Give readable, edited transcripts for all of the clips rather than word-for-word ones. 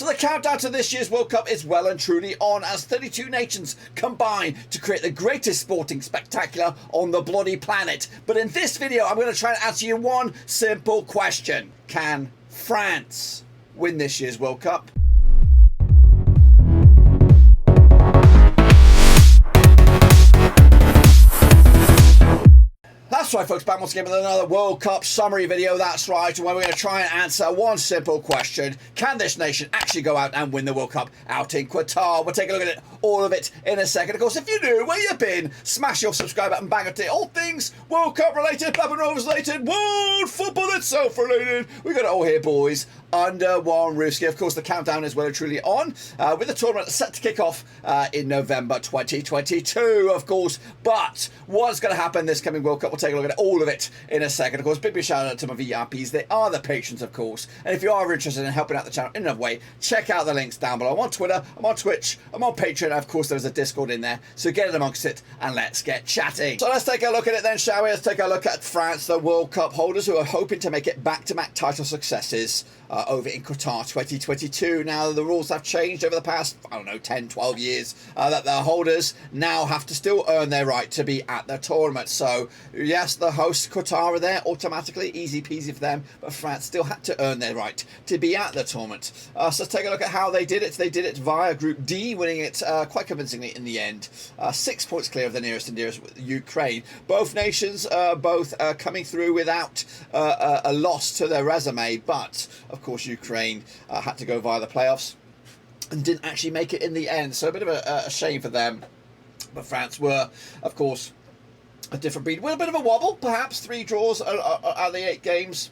So the countdown to this year's World Cup is well and truly on as 32 nations combine to create the greatest sporting spectacular on the bloody planet. But in this video, I'm going to try and answer you one simple question. Can France win this year's World Cup? That's right, folks, back once again with another World Cup summary video. That's right, where we're going to try and answer one simple question. Can this nation actually go out and win the World Cup out in Qatar? We'll take a look at it, all of it, in a second. Of course, if you're new, where you been, smash your subscribe button, bang it, all things World Cup related, Blabbing Rovers related, world football itself related. We got it all here, boys, under one roof. Of course, the countdown is well and truly on, with the tournament set to kick off in November 2022, of course. But what's going to happen this coming World Cup? We'll take a look at all of it in a second. Of course, big shout out to my VIPs. They are the patrons, of course. And if you are interested in helping out the channel in another way, check out the links down below. I'm on Twitter, I'm on Twitch, I'm on Patreon, and of course there's a Discord in there. So get in amongst it and let's get chatting. So let's take a look at it then, shall we? Let's take a look at France, the World Cup holders, who are hoping to make it back-to-back title successes over in Qatar 2022. Now, the rules have changed over the past, 10, 12 years, that the holders now have to still earn their right to be at the tournament. So, yes, the hosts, Qatar, are there automatically, easy peasy for them, but France still had to earn their right to be at the tournament. So let's take a look at how they did it. They did it via Group D, winning it quite convincingly in the end. 6 points clear of the nearest and dearest, Ukraine. Both nations, coming through without a loss to their resume, but of course Ukraine had to go via the playoffs and didn't actually make it in the end, so a bit of a shame for them. But France were, of course, a different breed with a bit of a wobble, perhaps 3 draws out of the 8 games.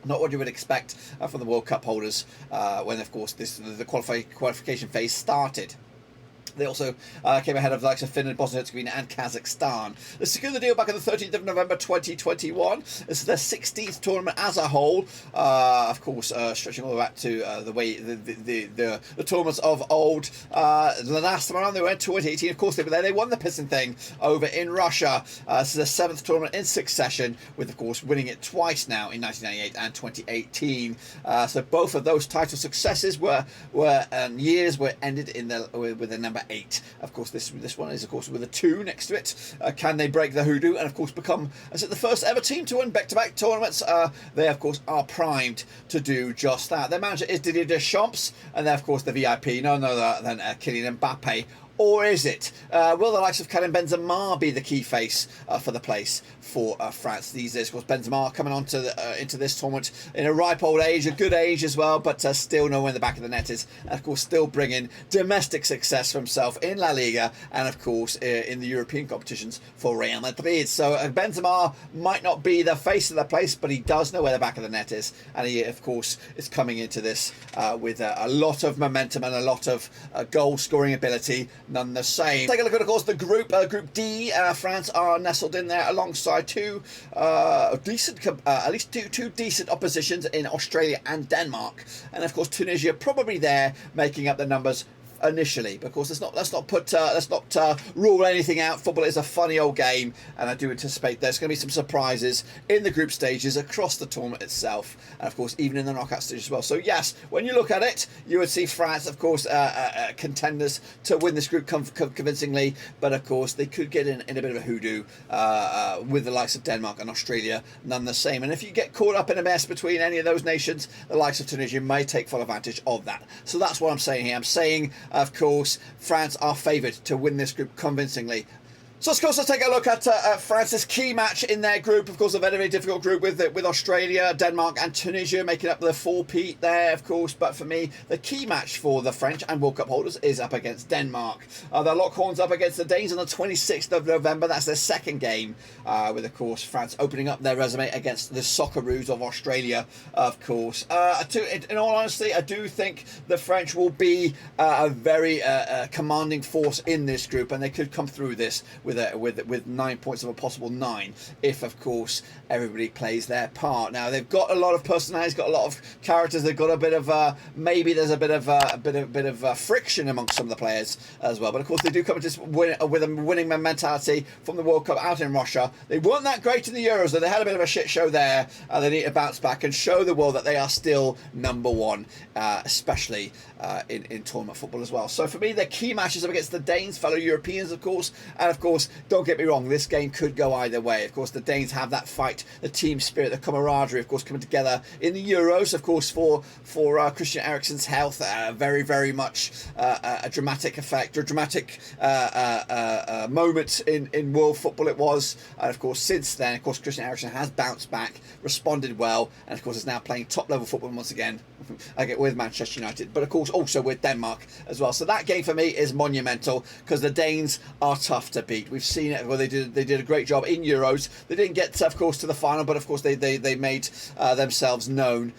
Not what you would expect from the World Cup holders when, of course, the qualification phase started. They also came ahead of the likes of Finland, Bosnia-Herzegovina and Kazakhstan. They secured the deal back on the 13th of November 2021. This is their 16th tournament as a whole. Of course, stretching all the way back to the tournaments of old. The last time around they went 2018. Of course, they won the pissing thing over in Russia. This is their 7th tournament in succession, with, of course, winning it twice now in 1998 and 2018. So both of those title successes were years were ended in with the number 8. Of course, this one is, of course, with a 2 next to it. Can they break the hoodoo and, of course, become the first ever team to win back-to-back tournaments? They, of course, are primed to do just that. Their manager is Didier Deschamps, and they're, of course, the VIP, none other than Kylian Mbappe. Or is it? Will the likes of Karim Benzema be the key face for the place for France these days? Of course, Benzema coming on to into this tournament in a ripe old age, a good age as well, but still knowing where the back of the net is. And, of course, still bringing domestic success for himself in La Liga and, of course, in the European competitions for Real Madrid. So Benzema might not be the face of the place, but he does know where the back of the net is. And he, of course, is coming into this with a lot of momentum and a lot of goal-scoring ability. None the same. Take a look at, of course, the group. Group D. France are nestled in there alongside two decent oppositions in Australia and Denmark, and of course Tunisia probably there making up the numbers initially. But of course, let's not rule anything out. Football is a funny old game, and I do anticipate there's going to be some surprises in the group stages across the tournament itself, and of course even in the knockout stage as well. So yes, when you look at it, you would see France, of course, contenders to win this group convincingly, but of course they could get in a bit of a hoodoo with the likes of Denmark and Australia, none the same. And if you get caught up in a mess between any of those nations, the likes of Tunisia may take full advantage of that. So that's what I'm saying here. I'm saying, of course, France are favoured to win this group convincingly. So, of course, let's take a look at France's key match in their group. Of course, a very, very difficult group with Australia, Denmark and Tunisia making up the four-peat there, of course. But for me, the key match for the French and World Cup holders is up against Denmark. They'll lock horns up against the Danes on the 26th of November. That's their second game, with, of course, France opening up their resume against the Socceroos of Australia, of course. In all honesty, I do think the French will be a very commanding force in this group, and they could come through this with with 9 points of a possible 9, if of course everybody plays their part. Now they've got a lot of personalities, got a lot of characters. They've got a bit of maybe there's a bit of friction amongst some of the players as well. But of course they do come with a winning mentality from the World Cup out in Russia. They weren't that great in the Euros, though. They had a bit of a shit show there. They need to bounce back and show the world that they are still number one, especially in tournament football as well. So for me, the key matches up against the Danes, fellow Europeans, of course. And of course, don't get me wrong, this game could go either way. Of course, the Danes have that fight, the team spirit, the camaraderie, of course, coming together in the Euros, of course, for Christian Eriksen's health. Very, very much a dramatic effect, or dramatic moment in world football it was. And of course, since then, of course, Christian Eriksen has bounced back, responded well, and of course is now playing top level football once again with Manchester United, but of course also with Denmark as well. So that game for me is monumental, because the Danes are tough to beat. We've seen it. Well, they did a great job in Euros. They didn't get of course to the final, but of course they made themselves known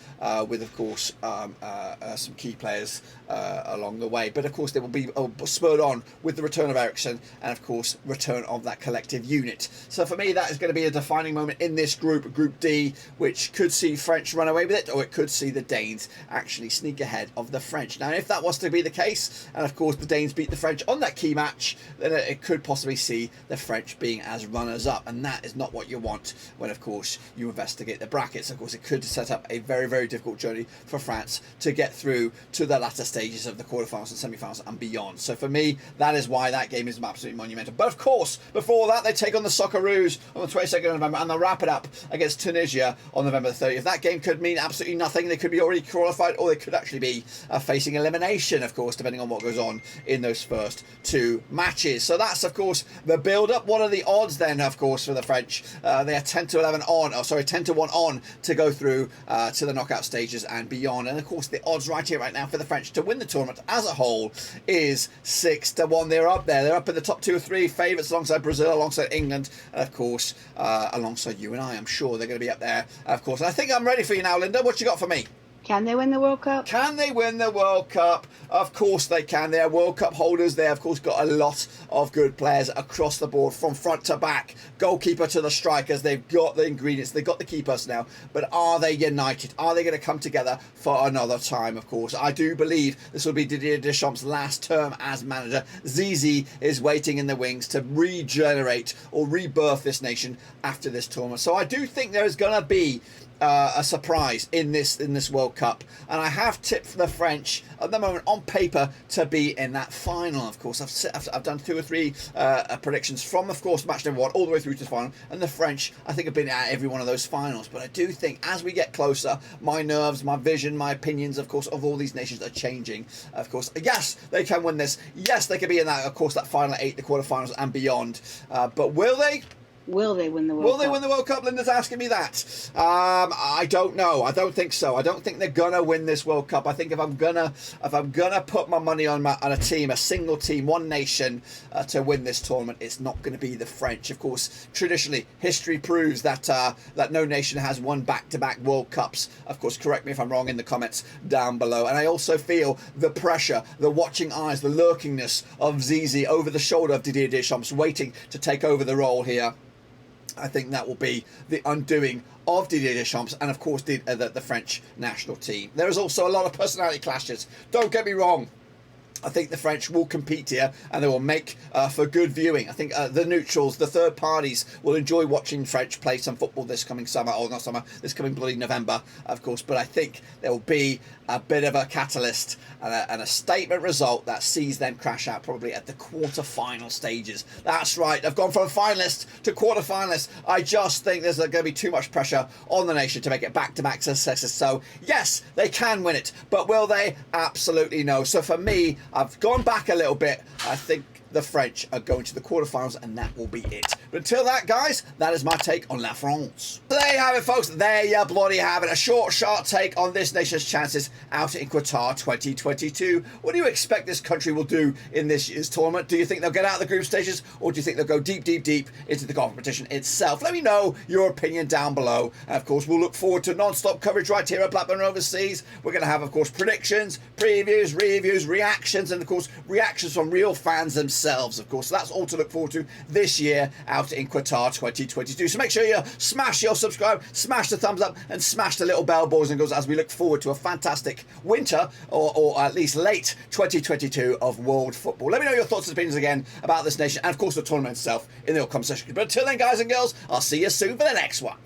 with of course some key players along the way. But of course they will be spurred on with the return of Eriksen, and of course return of that collective unit. So for me, that is going to be a defining moment in this Group D, which could see French run away with it, or it could see the Danes actually sneak ahead of the French. Now if that was to be the case, and of course the Danes beat the French on that key match, then it could possibly see the French being as runners up, and that is not what you want when of course you investigate the brackets. Of course it could set up a very, very difficult journey for France to get through to the latter stages of the quarterfinals and semi-finals and beyond. So for me, that is why that game is absolutely monumental. But of course, before that, they take on the Socceroos on the 22nd of November, and they'll wrap it up against Tunisia on November the 30th. That game could mean absolutely nothing. They could be already qualified, or they could actually be facing elimination, of course, depending on what goes on in those first two matches. So that's, of course, the build-up. What are the odds then, of course, for the French? They are 10 to 1 on to go through to the knockout stages and beyond. And of course, the odds right here, right now, for the French to win the tournament as a whole is 6 to 1. They're up there. They're up in the top 2 or 3 favourites, alongside Brazil, alongside England, and of course, alongside you and I. I'm sure they're going to be up there, of course. And I think I'm ready for you now, Linda. What you got for me? Can they win the World Cup? Can they win the World Cup? Of course they can. They're World Cup holders. They, of course, got a lot of good players across the board, from front to back, goalkeeper to the strikers. They've got the ingredients. They've got the key personnel. But are they united? Are they going to come together for another time, of course? I do believe this will be Didier Deschamps' last term as manager. Zizi is waiting in the wings to regenerate or rebirth this nation after this tournament. So I do think there is going to be a surprise in this World Cup, and I have tipped the French at the moment on paper to be in that final. Of course, I've done 2 or 3 predictions from, of course, match number 1 all the way through to the final, and the French, I think, have been at every one of those finals. But I do think as we get closer, my nerves, my vision, my opinions, of course, of all these nations are changing. Of course, yes, they can win this. Yes, they can be in that, of course, that final 8, the quarterfinals and beyond. But will they? Will they win the World Cup? Will they win the World Cup? Linda's asking me that. I don't know. I don't think so. I don't think they're gonna win this World Cup. I think if I'm gonna put my money on a team, a single team, one nation to win this tournament, it's not going to be the French. Of course, traditionally, history proves that that no nation has won back-to-back World Cups. Of course, correct me if I'm wrong in the comments down below. And I also feel the pressure, the watching eyes, the lurkingness of Zizi over the shoulder of Didier Deschamps, waiting to take over the role here. I think that will be the undoing of Didier Deschamps and, of course, the French national team. There is also a lot of personality clashes. Don't get me wrong. I think the French will compete here, and they will make for good viewing. I think the neutrals, the third parties, will enjoy watching French play some football this coming summer, or not summer, this coming bloody November, of course. But I think there will be a bit of a catalyst and a statement result that sees them crash out probably at the quarter-final stages. That's right, they've gone from finalists to quarter-finalists. I just think there's going to be too much pressure on the nation to make it back-to-back successes. So, yes, they can win it, but will they? Absolutely no. So for me, I've gone back a little bit. I think the French are going to the quarterfinals, and that will be it. But until that, guys, that is my take on La France. So there you have it, folks. There you bloody have it. A short, sharp take on this nation's chances out in Qatar 2022. What do you expect this country will do in this year's tournament? Do you think they'll get out of the group stages, or do you think they'll go deep, deep, deep into the competition itself? Let me know your opinion down below. And of course, we'll look forward to non-stop coverage right here at Blackburn Overseas. We're going to have, of course, predictions, previews, reviews, reactions, and of course, reactions from real fans themselves. themselves, of course. So that's all to look forward to this year out in Qatar 2022. So make sure you smash your subscribe, smash the thumbs up, and smash the little bell, boys and girls, as we look forward to a fantastic winter, or at least late 2022 of world football. Let me know your thoughts and opinions again about this nation, and of course the tournament itself in the comment section. But until then, guys and girls, I'll see you soon for the next one.